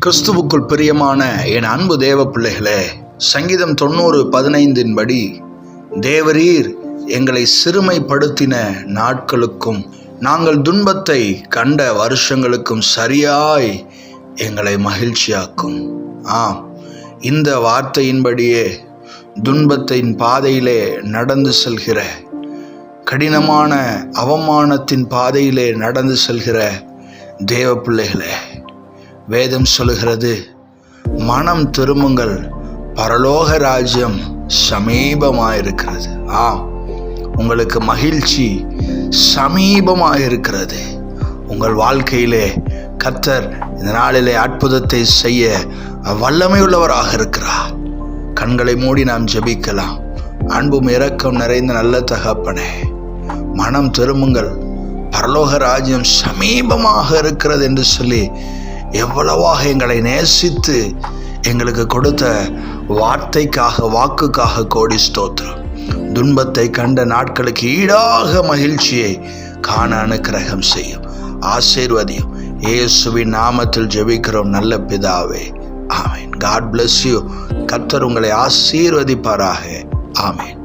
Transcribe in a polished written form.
கிறிஸ்துவுக்குள் பிரியமான என் அன்பு தேவ பிள்ளைகளே, சங்கீதம் 90:15 படி, தேவரீர் எங்களை சிறுமைப்படுத்தின நாட்களுக்கும் நாங்கள் துன்பத்தை கண்ட வருஷங்களுக்கும் சரியாய் எங்களை மகிழ்ச்சியாக்கும். ஆம், இந்த வார்த்தையின்படியே துன்பத்தின் பாதையிலே நடந்து செல்கிற, கடினமான அவமானத்தின் பாதையிலே நடந்து செல்கிற தேவ பிள்ளைகளே, வேதம் சொல்லுகிறது, மனம் திரும்புங்கள், பரலோக ராஜ்யம் சமீபமாயிருக்கிறது. ஆம், உங்களுக்கு மகிழ்ச்சி சமீபமாயிருக்கிறது. உங்கள் வாழ்க்கையிலே கர்த்தர் இந்த நாளிலே அற்புதத்தை செய்ய வல்லமையுள்ளவராக இருக்கிறார். கண்களை மூடி நாம் ஜெபிக்கலாம். அன்பும் இரக்கம் நிறைந்த நல்ல தகப்பனே, மனம் திரும்புங்கள், பரலோக ராஜ்யம் சமீபமாக இருக்கிறது என்று சொல்லி எவ்வளவாக எங்களை நேசித்து எங்களுக்கு கொடுத்த வார்த்தைக்காக, வாக்குக்காக கோடி ஸ்தோத்திரம். துன்பத்தை கண்ட நாட்களுக்கு ஈடாக மகிழ்ச்சியை காண அனுக்கிரகம் செய்யும், ஆசீர்வதியும். இயேசுவின் நாமத்தில் ஜெபிக்கிறோம் நல்ல பிதாவே, ஆமென். God bless you. கர்த்தர் உங்களை ஆசீர்வதிப்பாராக. ஆமென்.